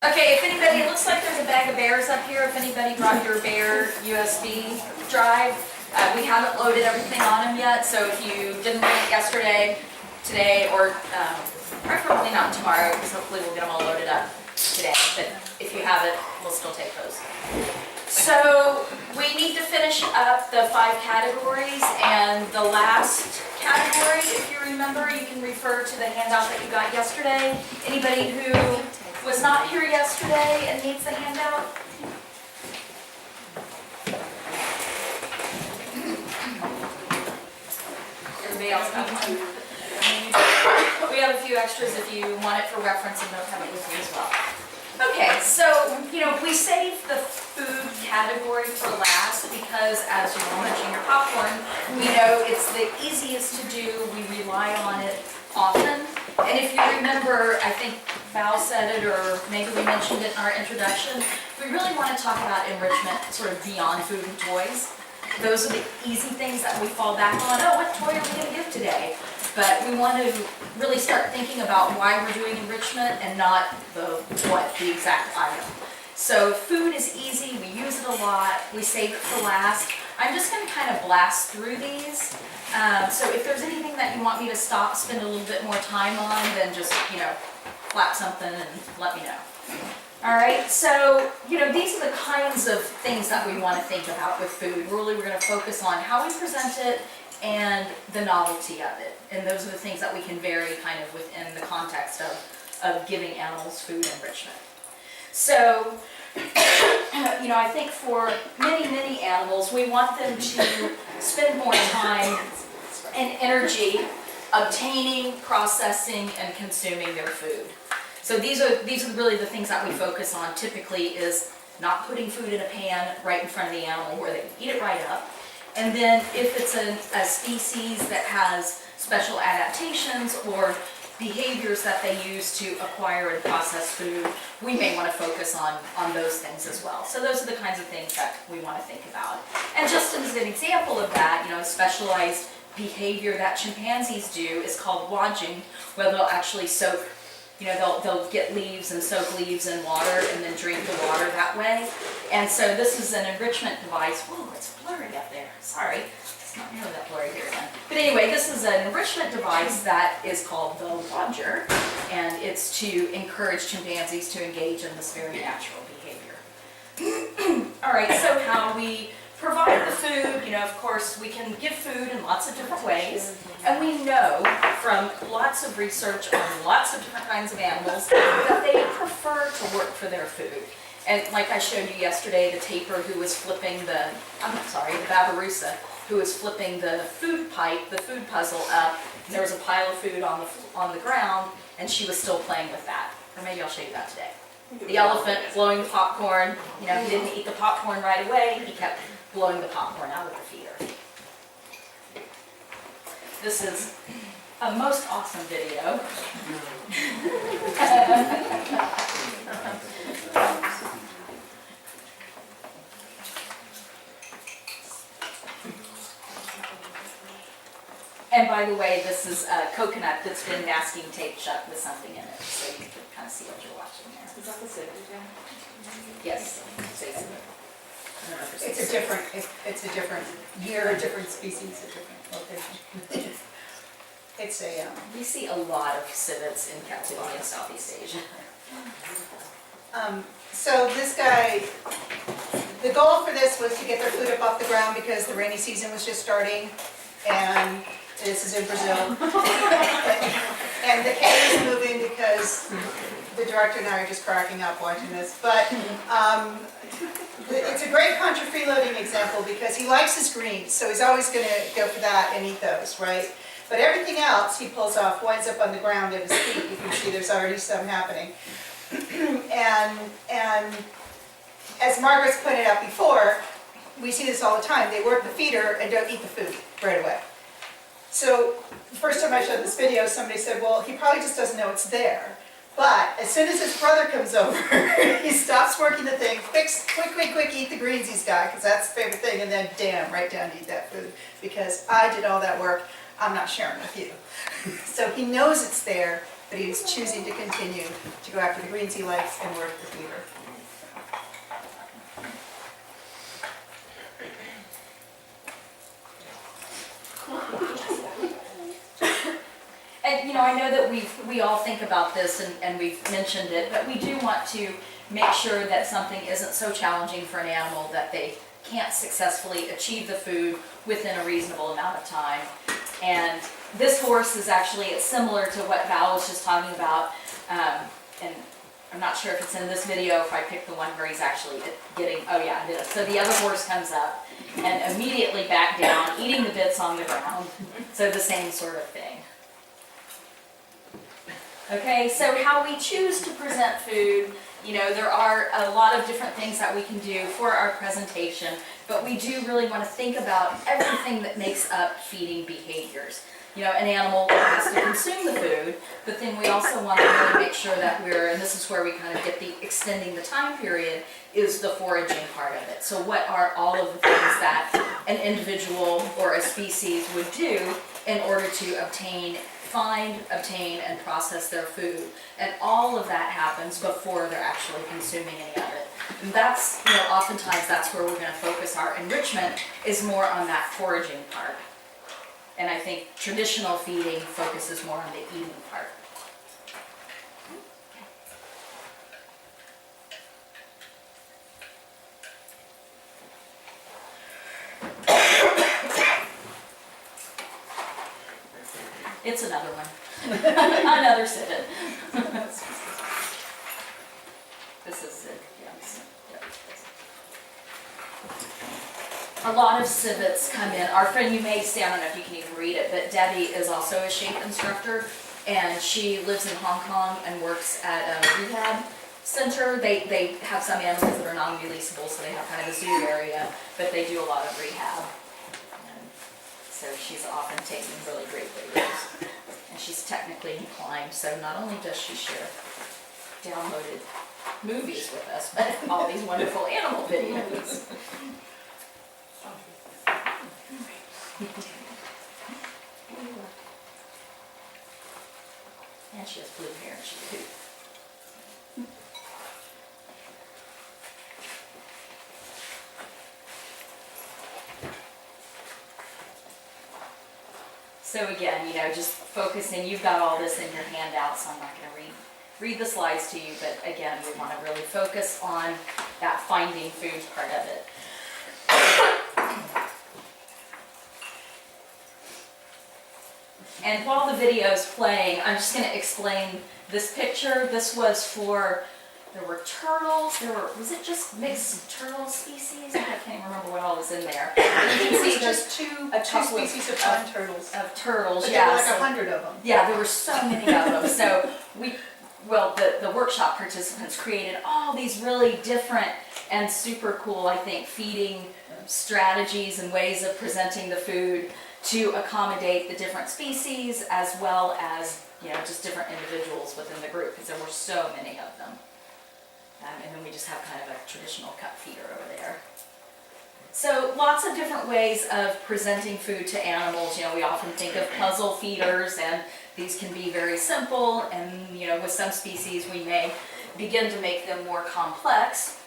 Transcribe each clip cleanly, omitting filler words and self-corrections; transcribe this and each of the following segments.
Okay, if anybody, it looks like there's a bag of bears up here. If anybody brought your bear USB drive, we haven't loaded everything on them yet, so if you didn't bring it yesterday, today, or preferably not tomorrow, because hopefully we'll get them all loaded up today, but if you have it, we'll still take those. So we need to finish up the 5 categories, and the last category, if you remember, you can refer to the handout that you got yesterday. Anybody who was not here yesterday and needs the handout? Everybody else got one? We have a few extras if you want it for reference and don't have it with you as well. Okay, so, we saved the food category for last because, as you all mentioned your popcorn, we know it's the easiest to do. We rely on it often. And if you remember, I think Val said it, or maybe we mentioned it in our introduction, we really want to talk about enrichment sort of beyond food and toys. Those are the easy things that we fall back on. Oh, what toy are we going to give today? But we want to really start thinking about why we're doing enrichment and not the exact item. So food is easy, we use it a lot, we save it for last. I'm just going to kind of blast through these. So if there's anything that you want me to stop, spend a little bit more time on, then just, flap something and let me know. All right, so, these are the kinds of things that we want to think about with food. Really, we're going to focus on how we present it and the novelty of it. And those are the things that we can vary kind of within the context of giving animals food enrichment. So, I think for many animals, we want them to spend more time and energy obtaining, processing, and consuming their food. So these are really the things that we focus on typically, is not putting food in a pan right in front of the animal where they can eat it right up. And then if it's a species that has special adaptations or behaviors that they use to acquire and process food, we may want to focus on those things as well. So those are the kinds of things that we want to think about. And just as an example of that, a specialized behavior that chimpanzees do is called lodging, where they'll actually soak, they'll get leaves and soak leaves in water and then drink the water that way. And so this is an enrichment device. Whoa, it's blurry up there. Sorry, it's not nearly that blurry here then. But anyway, this is an enrichment device that is called the lodger, and it's to encourage chimpanzees to engage in this very natural behavior. All right, so how we provide the food, of course, we can give food in lots of different ways, and we know from lots of research on lots of different kinds of animals that they prefer to work for their food. And like I showed you yesterday, the tapir who was flipping the babirusa, who was flipping the food pipe, the food puzzle up, and there was a pile of food on the ground, and she was still playing with that. Or maybe I'll show you that today. The elephant blowing the popcorn, he didn't eat the popcorn right away, he kept blowing the popcorn out of the feeder. This is a most awesome video. And by the way, this is a coconut that's been masking tape shut with something in it, so you can kind of see what you're watching there. Is that the city? Yes. It's a different year, a different species, a different location. It's a, We see a lot of civets in captivity in Southeast Asia. so this guy, the goal for this was to get their food up off the ground because the rainy season was just starting, and this is in Brazil. And the cat is moving because the director and I are just cracking up watching this. But it's a great contra freeloading example because he likes his greens, so he's always going to go for that and eat those, right? But everything else he pulls off winds up on the ground at his feet. You can see there's already some happening. and as Margaret's pointed out before, we see this all the time. They work the feeder and don't eat the food right away. So the first time I showed this video, somebody said, well, he probably just doesn't know it's there. But as soon as his brother comes over, he stops working the thing, quick, eat the greens he's got, because that's the favorite thing, and then damn, right down to eat that food. Because I did all that work, I'm not sharing with you. So he knows it's there, but he is choosing to continue to go after the greens he likes and work the feeder. And I know that we all think about this and we've mentioned it, but we do want to make sure that something isn't so challenging for an animal that they can't successfully achieve the food within a reasonable amount of time. And this horse is actually, it's similar to what Val was just talking about, and I'm not sure if it's in this video, if I picked the one where he's actually getting, oh yeah, it is. So the other horse comes up and immediately back down, eating the bits on the ground. So the same sort of thing. Okay, so how we choose to present food, there are a lot of different things that we can do for our presentation, but we do really want to think about everything that makes up feeding behaviors. An animal has to consume the food, but then we also want to really make sure that and this is where we kind of get the extending the time period, is the foraging part of it. So what are all of the things that an individual or a species would do in order to find, obtain, and process their food. And all of that happens before they're actually consuming any of it. And that's, oftentimes that's where we're going to focus our enrichment, is more on that foraging part. And I think traditional feeding focuses more on the eating part. It's another one. Another civet. This is it. Yes. A lot of civets come in. Our friend, you may say, I don't know if you can even read it, but Debbie is also a shape instructor, and she lives in Hong Kong and works at a rehab center. They have some animals that are non-releasable, so they have kind of a zoo area, but they do a lot of rehab. So she's often taking really great videos. And she's technically inclined, so not only does she share downloaded movies with us, but all these wonderful animal videos. And she has blue hair and she's cute. So again, just focusing, you've got all this in your handout, so I'm not going to read the slides to you, but again, we want to really focus on that finding food part of it. And while the video is playing, I'm just going to explain this picture. This was there were turtles, was it just mixed turtle species? I can't even remember what all was in there. But you can see just two species of pond turtles. Of turtles, but yeah. There were like 100 of them. Yeah, there were so many of them. So the workshop participants created all these really different and super cool, I think, feeding strategies and ways of presenting the food to accommodate the different species as well as, just different individuals within the group, because there were so many of them. And then we just have kind of a traditional cut feeder over there. So lots of different ways of presenting food to animals. We often think of puzzle feeders, and these can be very simple, and with some species we may begin to make them more complex.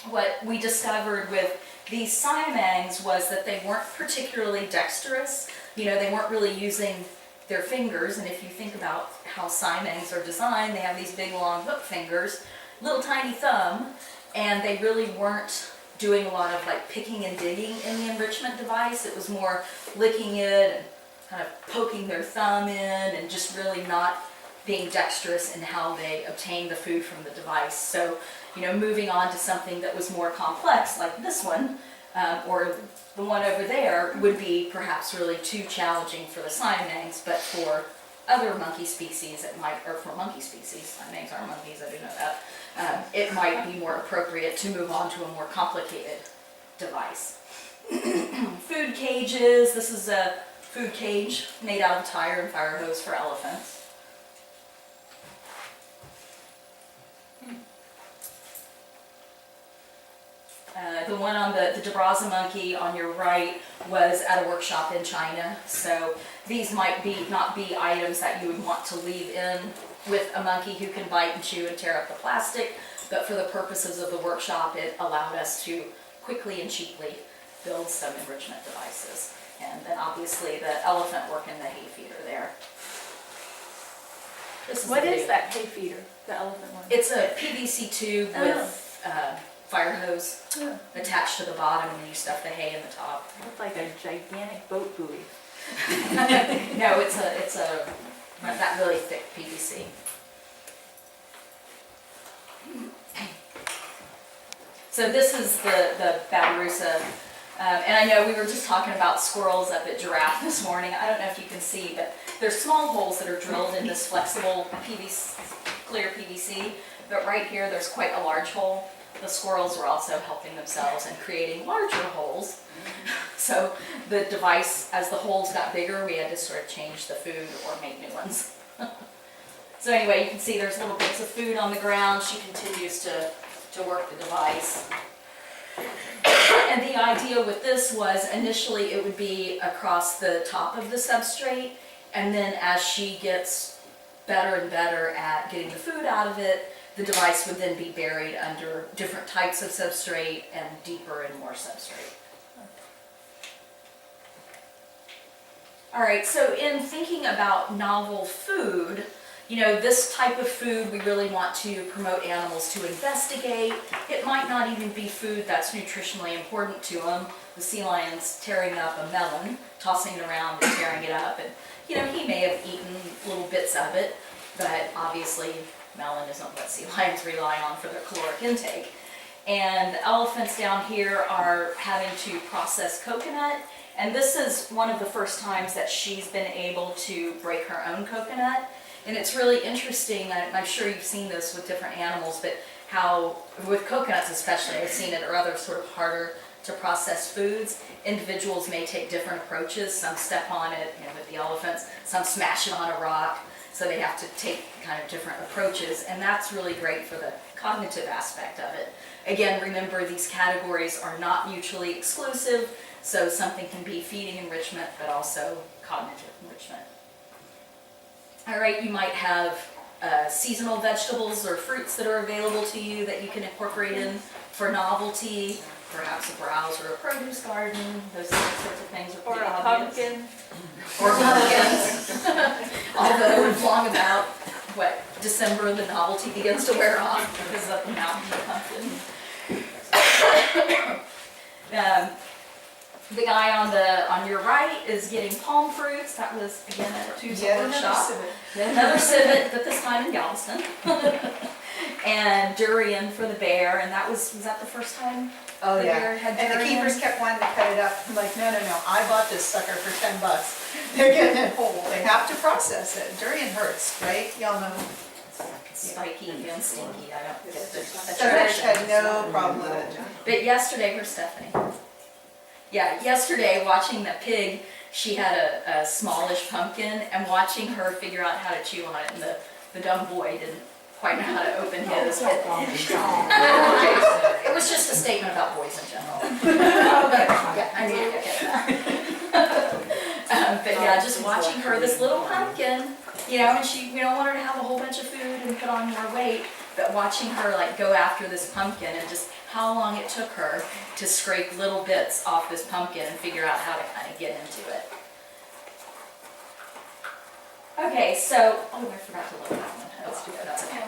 What we discovered with these siamangs was that they weren't particularly dexterous. They weren't really using their fingers, and if you think about how siamangs are designed, they have these big long hook fingers, little tiny thumb, and they really weren't doing a lot of picking and digging in the enrichment device. It was more licking it and kind of poking their thumb in, and just really not being dexterous in how they obtain the food from the device. So, moving on to something that was more complex, like this one, or the one over there, would be perhaps really too challenging for the siamangs, but for other monkey species, for monkey species, siamangs are monkeys, I do know that, it might be more appropriate to move on to a more complicated device. Food cages. This is a food cage made out of tire and fire hose for elephants. the one on the DeBraza monkey on your right was at a workshop in China. So these might not be items that you would want to leave in with a monkey who can bite and chew and tear up the plastic, but for the purposes of the workshop, it allowed us to quickly and cheaply build some enrichment devices. And then obviously the elephant working the hay feeder there. What is that hay feeder, the elephant one? It's a PVC tube with fire hose attached to the bottom, and you stuff the hay in the top. It's like a gigantic boat buoy. No, it's a that really thick PVC. So this is the Babirusa. And I know we were just talking about squirrels up at Giraffe this morning. I don't know if you can see, but there's small holes that are drilled in this flexible PVC, clear PVC. But right here, there's quite a large hole. The squirrels were also helping themselves and creating larger holes. So the device, as the holes got bigger, we had to sort of change the food or make new ones. So anyway, you can see there's little bits of food on the ground. She continues to work the device. And the idea with this was initially it would be across the top of the substrate, and then as she gets better and better at getting the food out of it, the device would then be buried under different types of substrate and deeper and more substrate. All right, so in thinking about novel food, you know, this type of food we really want to promote animals to investigate. It might not even be food that's nutritionally important to them. The sea lion's tearing up a melon, tossing it around and tearing it up, and you know, he may have eaten little bits of it, but obviously melon isn't what sea lions rely on for their caloric intake. And elephants down here are having to process coconut, and this is one of the first times that she's been able to break her own coconut. And it's really interesting, I'm sure you've seen this with different animals, but how, with coconuts especially, I've seen it, or other sort of harder to process foods, individuals may take different approaches. Some step on it, you know, with the elephants, some smash it on a rock, so they have to take kind of different approaches, and that's really great for the cognitive aspect of it. Again, remember these categories are not mutually exclusive, so something can be feeding enrichment, but also cognitive enrichment. All right, you might have seasonal vegetables or fruits that are available to you that you can incorporate in for novelty, perhaps a browse or a produce garden, those sorts of things are Or pretty a obvious. pumpkin. Or pumpkins. Although long about, what, December, the novelty begins to wear off because of the mountain of pumpkin. The guy on your right is getting palm fruits. That was, again, at a Tuesday workshop. Another civet, but this time in Galveston. And durian for the bear, and was that the first time Oh, the yeah. bear had And the durian? keepers kept wanting to cut it up. I'm like, no, I bought this sucker for $10. They're getting it whole. They have to process it. Durian hurts, right? Y'all know. Spiky and stinky. I don't get the Stephanie attraction. had no problem with it. But yesterday, where's Stephanie? Yeah, yesterday watching the pig, she had a smallish pumpkin, and watching her figure out how to chew on it, and the dumb boy didn't quite know how to open his. But it was just a statement about boys in general. Yeah, I need to get that. But yeah, just watching her, this little pumpkin, you know, and we don't want her to have a whole bunch of food and put on more weight, but watching her like go after this pumpkin and just how long it took her to scrape little bits off this pumpkin and figure out how to kind of get into it. Okay, so, I forgot to load that one. That's okay.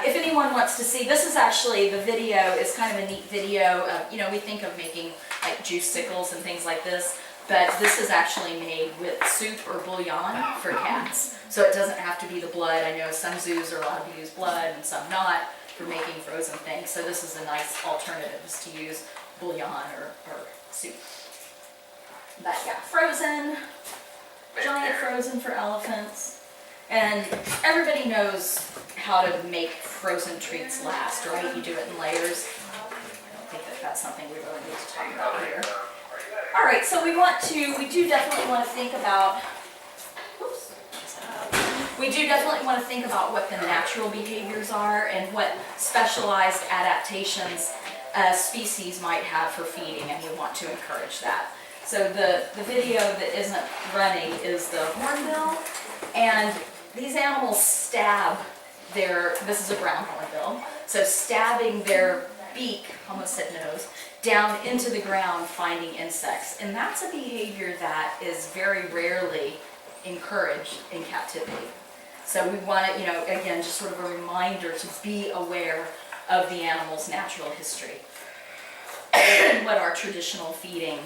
If anyone wants to see, this is actually, the video is kind of a neat video. You know, we think of making like juice sickles and things like this, but this is actually made with soup or bouillon for cats. So it doesn't have to be the blood. I know some zoos are allowed to use blood and some not for making frozen things. So this is a nice alternative, is to use bouillon or soup. But yeah, frozen, giant frozen for elephants. And everybody knows how to make frozen treats last, right? You do it in layers. I don't think that's something we really need to talk about here. All right, so we do definitely want to think about, what the natural behaviors are and what specialized adaptations a species might have for feeding, and we want to encourage that. So the video that isn't running is the hornbill, and these animals stab this is a brown hornbill, so stabbing their beak, almost said nose, down into the ground finding insects. And that's a behavior that is very rarely encouraged in captivity. So we want to, again, just sort of a reminder to be aware of the animal's natural history and what our traditional feeding,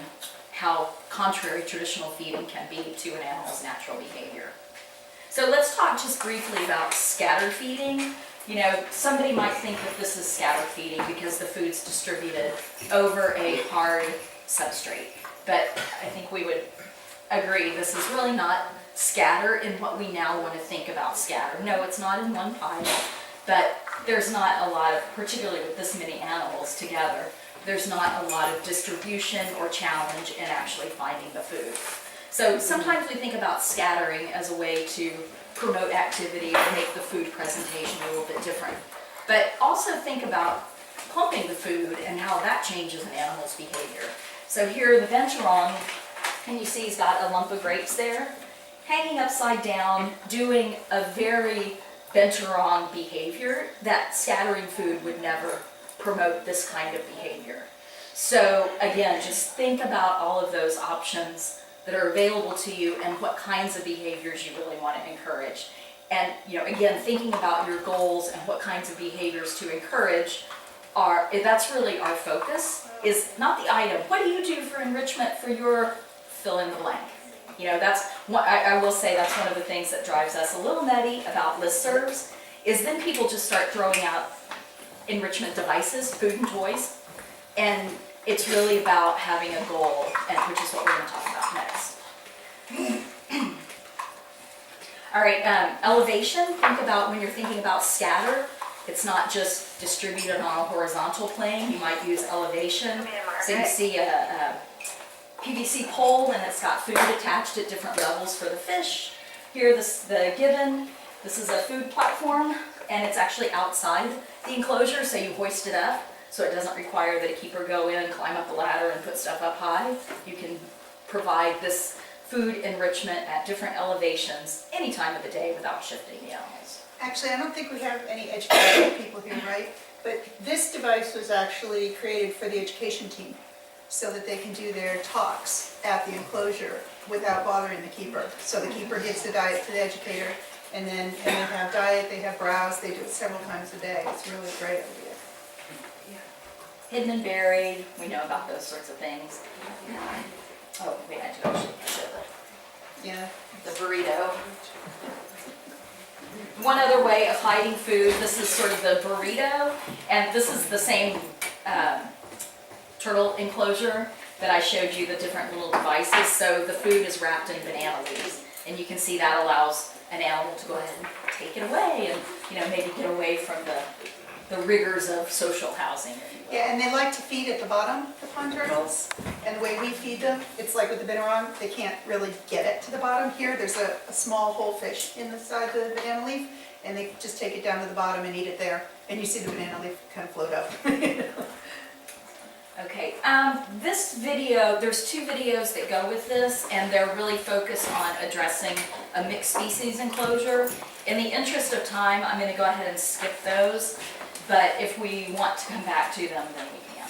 how contrary traditional feeding can be to an animal's natural behavior. So let's talk just briefly about scatter feeding. Somebody might think that this is scatter feeding because the food's distributed over a hard substrate. But I think we would agree this is really not scatter in what we now want to think about scatter. No, it's not in one pile, but there's not a lot of, particularly with this many animals together, there's not a lot of distribution or challenge in actually finding the food. So sometimes we think about scattering as a way to promote activity or make the food presentation a little bit different. But also think about clumping the food and how that changes an animal's behavior. So here the bencheron, and you see he's got a lump of grapes there, hanging upside down, doing a very bencheron behavior that scattering food would never promote this kind of behavior. So again, just think about all of those options that are available to you and what kinds of behaviors you really want to encourage. And again, thinking about your goals and what kinds of behaviors to encourage that's really our focus, is not the item. What do you do for enrichment for your fill in the blank? That's what I will say, that's one of the things that drives us a little nutty about listservs, is then people just start throwing out enrichment devices, food and toys, and it's really about having a goal, which is what we're going to talk about next. All right, elevation. Think about when you're thinking about scatter, it's not just distributed on a horizontal plane. You might use elevation. So you see a PVC pole, and it's got food attached at different levels for the fish. Here, the gibbon. This is a food platform, and it's actually outside the enclosure, so you hoist it up. So it doesn't require that a keeper go in, climb up the ladder, and put stuff up high. You can provide this food enrichment at different elevations any time of the day without shifting the animals. Actually, I don't think we have any educational people here, right? But this device was actually created for the education team so that they can do their talks at the enclosure without bothering the keeper. So the keeper gives the diet to the educator, and then they have diet, they have browse, they do it several times a day. It's really a great idea. Hidden and buried, we know about those sorts of things. Oh, wait, I do actually show the burrito. One other way of hiding food, this is sort of the burrito, and this is the same turtle enclosure that I showed you, the different little devices. So the food is wrapped in banana leaves, and you can see that allows an animal to go ahead and take it away and maybe get away from the rigors of social housing, if you will. Yeah, and they like to feed at the bottom, the pond turtles. And the way we feed them, it's like with the binturong, they can't really get it to the bottom. Here, there's a small whole fish in the side of the banana leaf, and they just take it down to the bottom and eat it there. And you see the banana leaf kind of float up. Okay, this video, there's two videos that go with this, and they're really focused on addressing a mixed species enclosure. In the interest of time, I'm going to go ahead and skip those, but if we want to come back to them, then we can.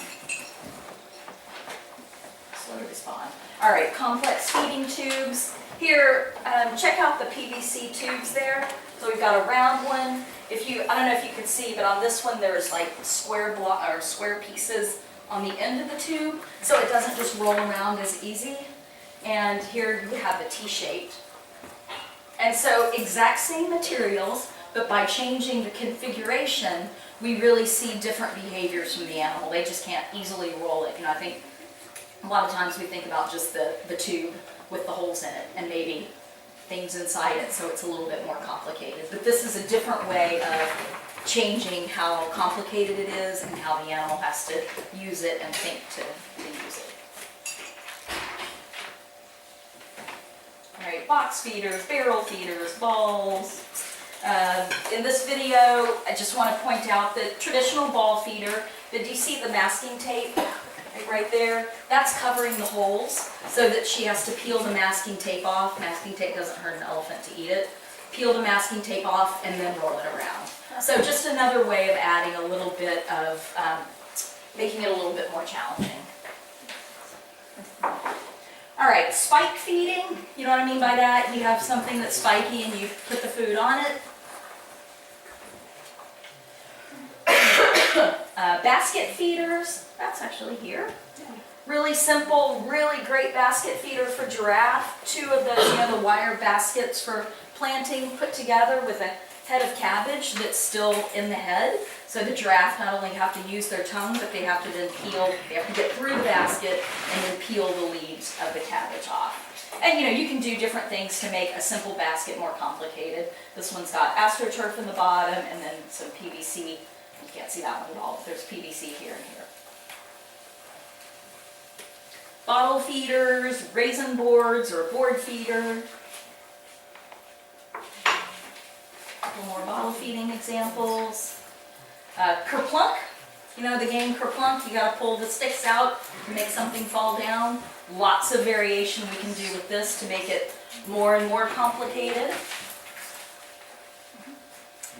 Slow to respond. All right, complex feeding tubes. Here, check out the PVC tubes there. So we've got a round one. I don't know if you can see, but on this one there's like square pieces on the end of the tube, so it doesn't just roll around as easy. And here you have the T-shaped. And so exact same materials, but by changing the configuration, we really see different behaviors from the animal. They just can't easily roll it. I think a lot of times we think about just the tube with the holes in it and maybe things inside it, so it's a little bit more complicated. But this is a different way of changing how complicated it is and how the animal has to use it and think to use it. All right, box feeders, barrel feeders, balls. In this video, I just want to point out the traditional ball feeder, but do you see the masking tape right there? That's covering the holes so that she has to peel the masking tape off. Masking tape doesn't hurt an elephant to eat it. Peel the masking tape off and then roll it around. So just another way of adding a little bit of, making it a little bit more challenging. All right, spike feeding, you know what I mean by that? You have something that's spiky and you put the food on it. Basket feeders, that's actually here. Really simple, really great basket feeder for giraffe. 2 of those, you know, the wire baskets for planting put together with a head of cabbage that's still in the head. So the giraffe not only have to use their tongue, but they have to then peel, they have to get through the basket and then peel the leaves of the cabbage off. And you know, you can do different things to make a simple basket more complicated. This one's got astroturf in the bottom and then some PVC. You can't see that one at all, but there's PVC here and here. Bottle feeders, raisin boards or a board feeder. A couple more bottle feeding examples. Kerplunk, you know the game Kerplunk, you gotta pull the sticks out to make something fall down. Lots of variation we can do with this to make it more and more complicated.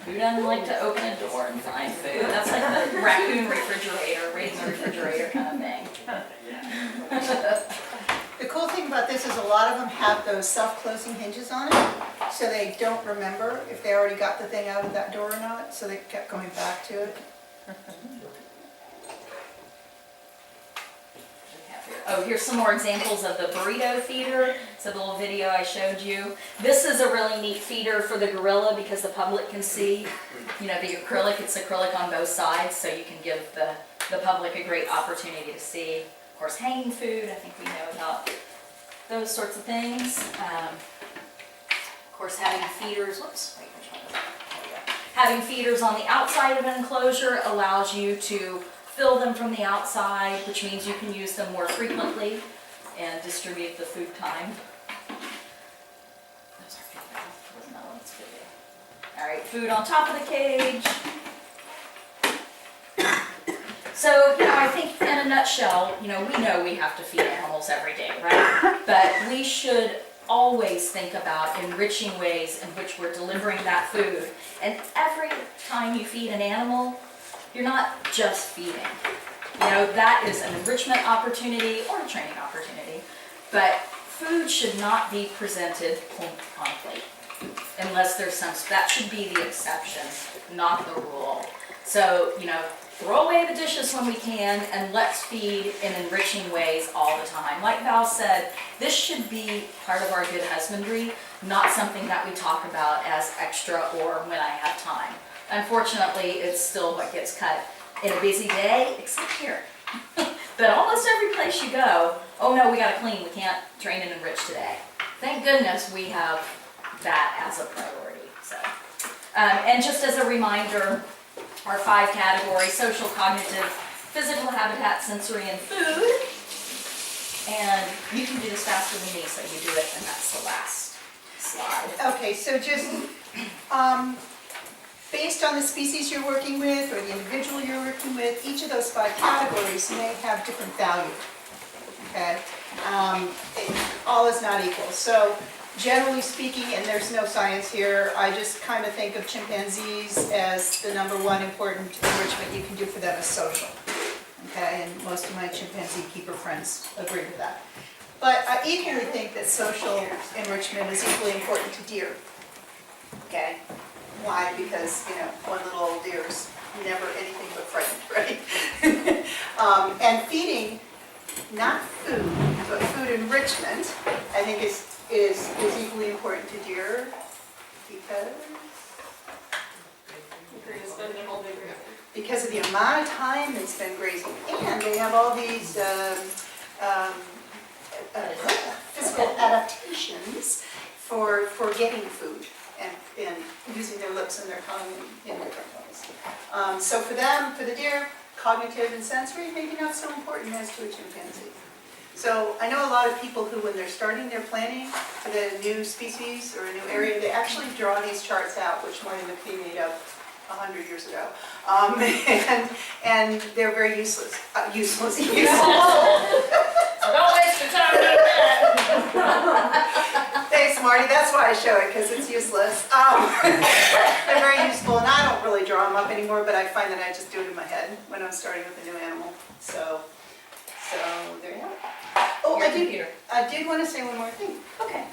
Who doesn't like to open a door and find food? That's like the raccoon refrigerator, raisin refrigerator kind of thing. The cool thing about this is a lot of them have those self-closing hinges on it, so they don't remember if they already got the thing out of that door or not, so they kept going back to it. Oh, here's some more examples of the burrito feeder. So the little video I showed you. This is a really neat feeder for the gorilla because the public can see, you know, the acrylic. It's acrylic on both sides, so you can give the public a great opportunity to see. Of course, hanging food, I think we know about those sorts of things. Of course, having feeders, whoops, wait, which one is that? There we go. Having feeders on the outside of an enclosure allows you to fill them from the outside, which means you can use them more frequently and distribute the food time. Those are good. Wasn't that one? That's good. All right, food on top of the cage. So, you know, I think in a nutshell, you know we have to feed animals every day, right? But we should always think about enriching ways in which we're delivering that food. And every time you feed an animal, you're not just feeding. You know, that is an enrichment opportunity or a training opportunity. But food should not be presented plump on a plate unless there's some, that should be the exception, not the rule. So, you know, throw away the dishes when we can and let's feed in enriching ways all the time. Like Val said, this should be part of our good husbandry, not something that we talk about as extra or when I have time. Unfortunately, it's still what gets cut in a busy day, except here. But almost every place you go, oh no, we gotta clean, we can't train and enrich today. Thank goodness we have that as a priority. So, and just as a reminder, our 5 categories: social, cognitive, physical, habitat, sensory, and food. And you can do this faster than me, so you do it, and that's the last slide. Okay, so just based on the species you're working with or the individual you're working with, each of those 5 categories may have different value. Okay, all is not equal. So generally speaking, and there's no science here, I just kind of think of chimpanzees as the #1 important enrichment you can do for them is social. Okay, and most of my chimpanzee keeper friends agree with that. But I equally think that social enrichment is equally important to deer. Okay, why? Because, you know, one little old deer is never anything but frightened, right? And feeding, not food, but food enrichment, I think is equally important to deer because of the amount of time they spend grazing, and they have all these physical adaptations for getting food and using their lips and their tongue in different ways. So for them, for the deer, cognitive and sensory maybe not so important as to a chimpanzee. So I know a lot of people who, when they're starting their planning for the new species or a new area, they actually draw these charts out, which Marty McPhee made up 100 years ago. And they're very useless. Useless. Don't waste your time doing that. Thanks, Marty. That's why I show it, because it's useless. They're very useful, and I don't really draw them up anymore, but I find that I just do it in my head when I'm starting with a new animal. So there you have it. Oh, Your I computer. did want to say one more thing. Okay.